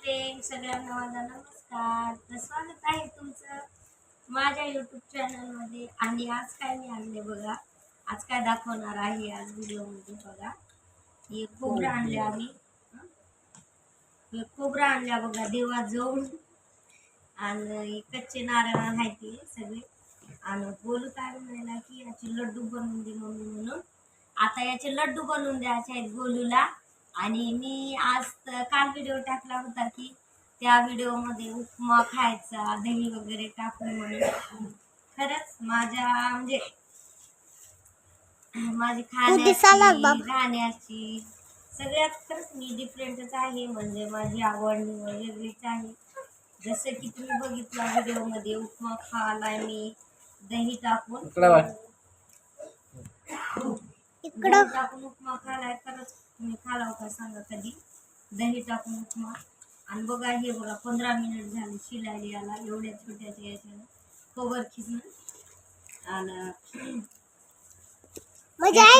नमस्ते सगळ्यांना, माझा नमस्कार. तर स्वागत आहे तुमचं माझ्या यूट्यूब चॅनलमध्ये. आणि आज काय मी आणले बघा, आज काय दाखवणार आहे आज व्हिडिओमध्ये बघा. हे खोबरं आणले आम्ही, हे खोबरं आणल्या बघा देवाजवळ. आणि कच्चे नारळ आहेत ते सगळे. आणि बोलू काय म्हणायला की याचे लड्डू बनवून दे मम्मी म्हणून. आता याचे लड्डू बनवून द्यायचे आहेत गोलूला. आणि मी आज काल व्हिडिओ टाकला होता की त्या व्हिडिओमध्ये उपमा खायचा दही वगैरे टाकून म्हणून. खरंच माझ्या म्हणजे माझी खाण्याची राहण्याची सगळ्यात खरंच मी डिफरंटच आहे. म्हणजे माझी आवड वेगळीच आहे. जसं की तुम्ही बघितलं व्हिडिओमध्ये उपमा खायला मी दही टाकून टाकून उपमा खायला. खरंच तुम्ही खाला होता सांगा कधी दही टाकून उपमा. आणि बघा हे बघा 15 मिनिट झाले शिलायला याला एवढ्या छोट्याच्या याच्यानं खोबर खिसून. आणि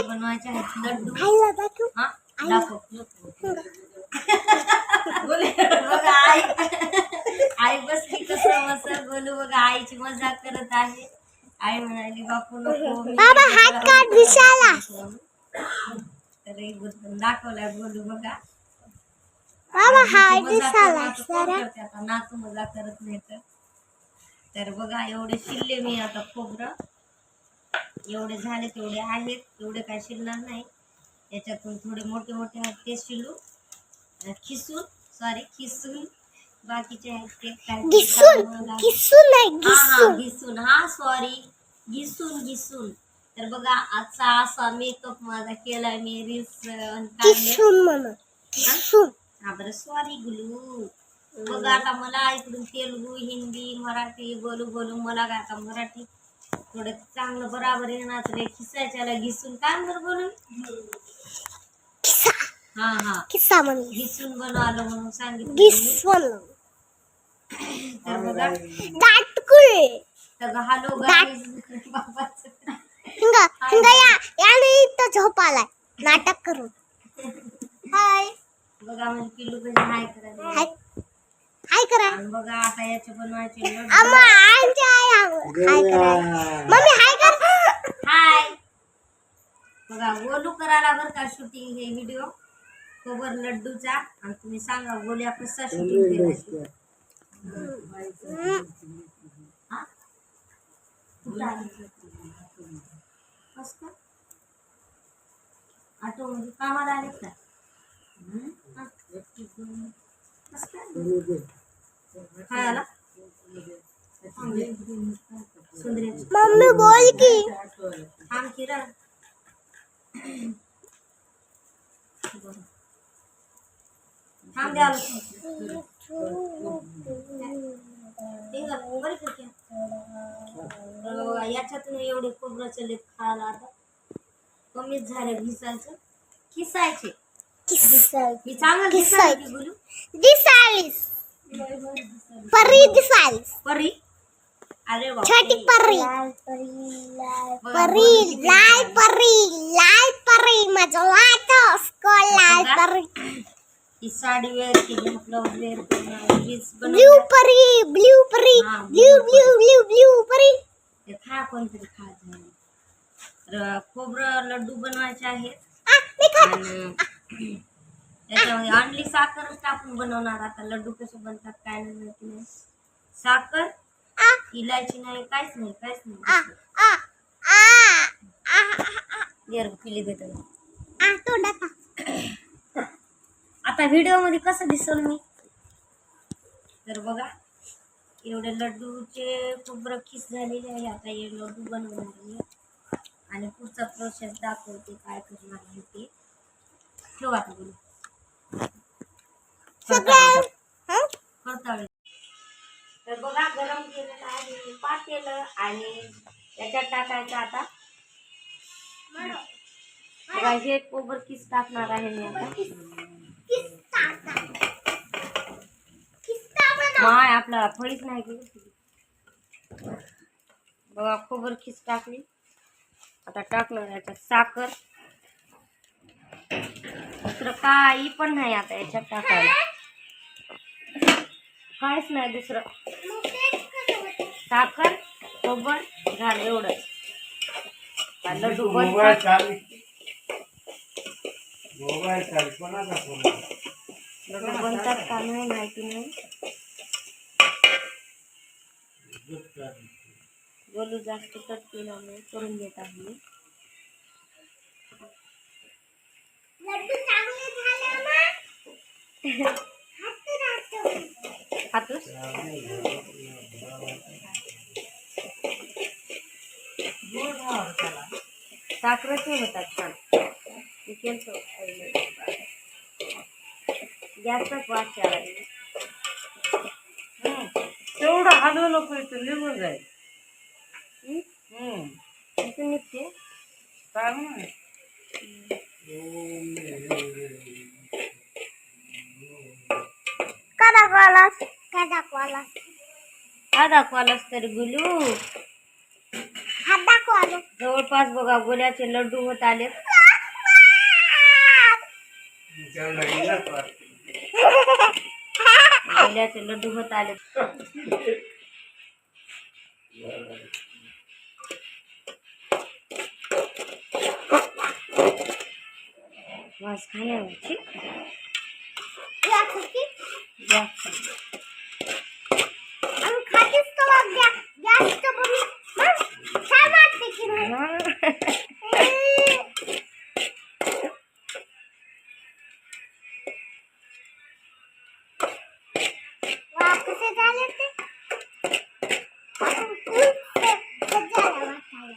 बनवायचे आहेत लड्डू. हा दाखव बघा आई बसली कसं मस्त बोलू बघा. आईची मजाक करत आहे. आई म्हणाली बापू नको तर एक दाखवलाय बोलू बघा. नातू मजा करत नाही तर बघा एवढे शिरले मी आता खोबरं. एवढे झाले तेवढे आहेत, एवढे काय शिरणार नाही. याच्यातून थोडे मोठे मोठे आहेत ते शिलू खिसून बाकीचे आहेत ते काय घिसून. तर बघा आजचा असा मेकअप माझा केलाय मी रील्स बरं सॉरी गुलू. बघा आता मला इकडून तेलुगू हिंदी मराठी बोलू मला काय आता मराठी थोडं चांगलं बराबर येणार. तर खिसायच्याला घिसून काय बरं बोलू घिसून बनवलं म्हणून सांगितलं. तर बघा हॅलो झोपालाय नाटक करून. हाय बघा म्हणजे पिल्लू कधी हाय करायला हाय करा. बघा आता याचे बनवायचे मम्मी हाय कर. हाय बघा गोलू करायला बरं का शूटिंग हे व्हिडिओ खोबर लड्डूचा. आणि तुम्ही सांगा गोल्या कसा शूटिंग केला. ऑटो म्हणजे कामाला आले का खायला मम्मी बोल की थांब किरण थांब द्या याच्यातून एवढे खोबरं चलेत खायला. आता कमीच झाले घिसायचं खिसायचे मी चांगलं दिसायची बोलू परी. अरे छोटी परी लाल परी माझा लाल परी. ही साडी वेअर केली ब्लाउज वेअर ब्लू परी ते खा कोणतरी खायचं. खोबरं लड्डू बनवायचे आहेत. त्याच्यामध्ये आणली साखरच टाकून बनवणार. आता लड्डू कसे बनतात काय नाही. साखर इलायची नाही काहीच नाही पिली देत. आता व्हिडिओ मध्ये कसं दिसल मी तर बघा एवढे लड्डूचे खोबरं खिस झालेले आहे. आता हे लड्डू बनवणार आहे आणि पुढचा प्रोसेस दाखवते काय करणार आहे ते. ठेवा तर बघा गरम केलेलं आहे पातेलं आणि याच्यात टाकायचं आता बघा हे खोबर किस टाकणार आहे मी आता. आपला फळीच नाही की बघा खोबर खिस टाकली. आता टाकणार याच्यात साखर दुसरं काही पण नाही आता याच्यात टाकायला. काहीच नाही दुसरं. साखर खोबर झालं एवढंच. लड्डू बनतात. लड्डू बनतात का नाही माहिती नाही. गोलू जास्त करून घेत आहे. लड्डू चांगले झाले ना. खातोस साखरेचे होतात छान. गॅसच वाचा तेवढं हलवू नको, इथं निघून जाईल. इथून निघते. काय म्हणून का दाखवालास? काय दाखवालास? हा दाखवालाच तरी गुलू. हात दाखवालो. जवळपास बघा गोल्याचे लड्डू होत आले. गोल्याचे लड्डू होत आले. वास खाण्याची या कुकी जास्त. आणि खातीस तर मग जास्त बघू मग छान वाटते की नाही? वा कसे झाले ते? झालं वाटायला.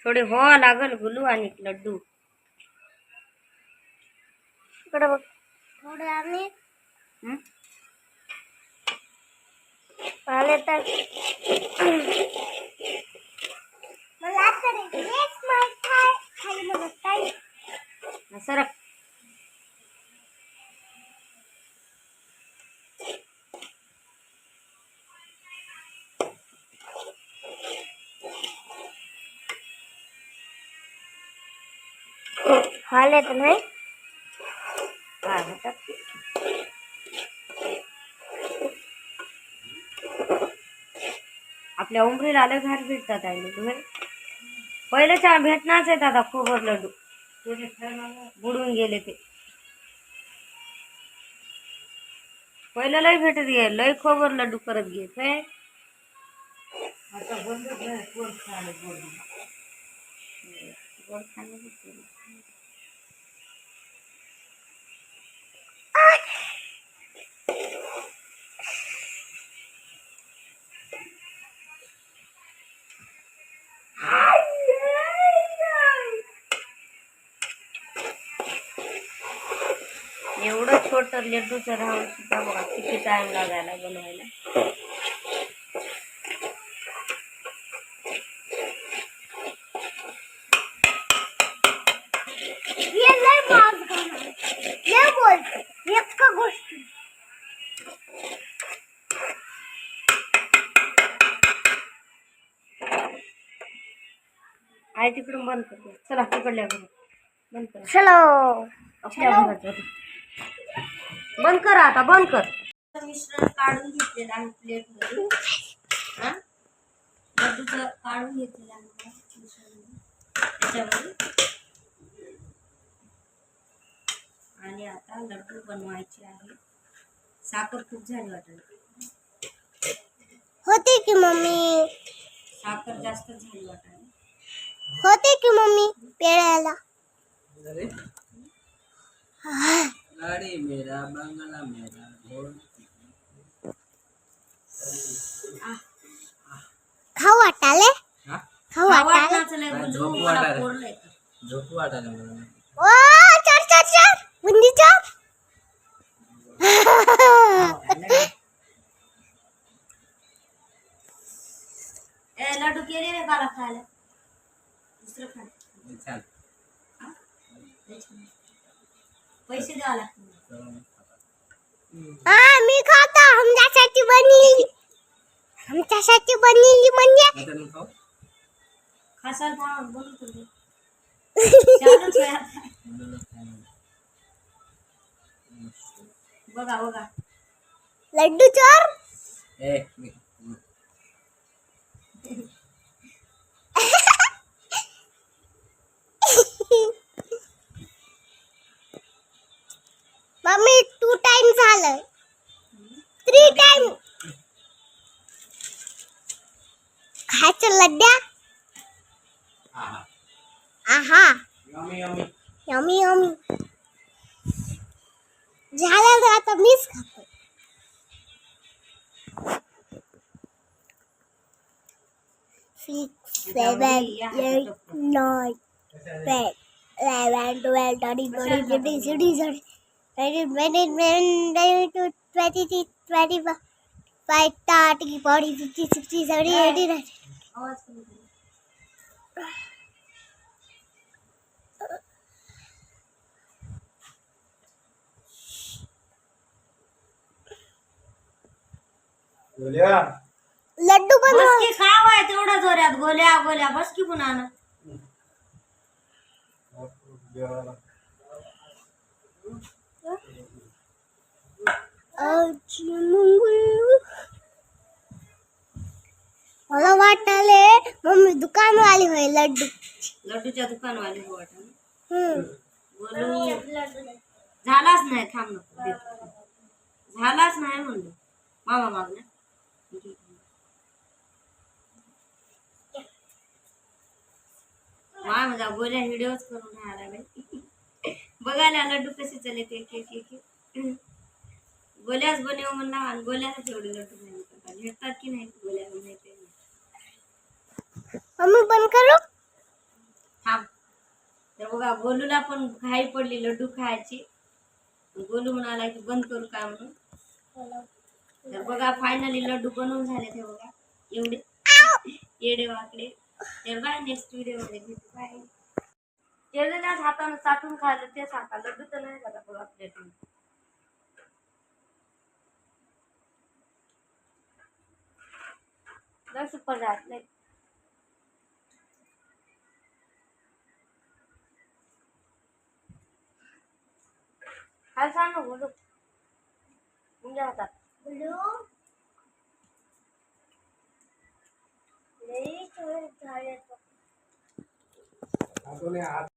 थोडे हो लागल गुलू आणि लड्डू. इकडे बघ. थोडं आम्ही हं? आले तर मला तर एक माहित आहे खाली मला काही सरक. खाले तर नाही. काय होतात आपल्या उमरीला आले घर भेटतात आहे लड्डू. पहिलेच्या भेटणारच आहेत आता खोबर लड्डू. बुडून गेले ते. पहिलं लय भेटत गे लय खोबर लड्डू करत घेत आहे. आता बंदच नाही, कोण खायला गोड. गोड खाणं भेटते. एवढं छोट लड्डूचं राहून सुद्धा बघा किती टाइम लागायला बनवायला. ये लय मास खाणार. लय बोलते एका गोष्टी. आहे तिकडून बंद कर. चला तिकडल्या घरात बंद कर. चलो आपल्या घरात जाऊ. बंद कर आता बंद कर. मिश्रण काढून घेतलेलं आहे प्लेट मध्ये. लड्डूचं काढून घेतलेलं आहे मिश्रण त्याच्यामध्ये. आणि आता लड्डू बनवायचे आहे. साखर खूप झाली वाटेल. होते की मम्मी. साखर जास्त झाली वाटेल. होते की मम्मी पेळ्याला. गाडी मेरा बंगला मेरा घोड. खाऊ वाटाले. हा? खाऊ वाटाले. वाटणाचं लय गुलू मला पोरलंय. झोपू वाटायला मला. ओ चल चल चल बुंदी चल. ए लड्डू केले रे बाला खायला. दुसरं खा. छान. पैसे द्यावं लागतील. हाँ मी खाता. हमच्यासाठी बनली. हमच्यासाठी बनली म्हणजे आता मी खाऊ? खासाल थांब बोलू तुझे. चालूच आहे आता. बघा बघा लड्डू चोर. मम्मी 2 टाइम झालं. 3 टाइम खायचं लड्ड्या. आहा यमी यमी झालं तर आता मीच खातो. 6 7 8 9 10 11 12 13 14 15 16 17 18 19 20 21 22 23 24 25 26 27 28 29. आवाज कमी कर. लड्डू बस बनव. की खावाय तेवढा जोरात गोल्या गोल्या बस की पुन्हा ना. मला वाटले मम्मी दुकानवाली होय लड्डू. लड्डूच्या दुकानवाली हो वाटत. हम्म. बोलू झालाच नाही थांब नको देतो. झालाच नाही म्हणलं मामा मागण्या. मा माझा गोल्या व्हिडिओच करून राहिला बाई. बघायला लड्डू कसे चले ते एक एक एक गोल्याच बनव म्हणला आणि गोल्याला तेवढे लड्डू नाही करतात. भेटतात की नाही गोल्या माहिती नाही. मम्मी बंद करू. थांब तर बघा गोलूला पण घाई पडली लड्डू खायची. गोलू म्हणाला की बंद करू काय म्हणून. तर बघा फायनली लड्डू बनवून झाले ते बघा एवढे येडे वाकडे. तर बाय नेक्स्ट व्हिडिओ मध्ये भेटू. बाय. केलेल्याच हातानं चाटून खायला ते सांगा लड्डू तर नाही झाला बघा प्लेटून. लय सुपर राहत काय सांग ना बोलू तुमच्या हातात. लई चोर झाले.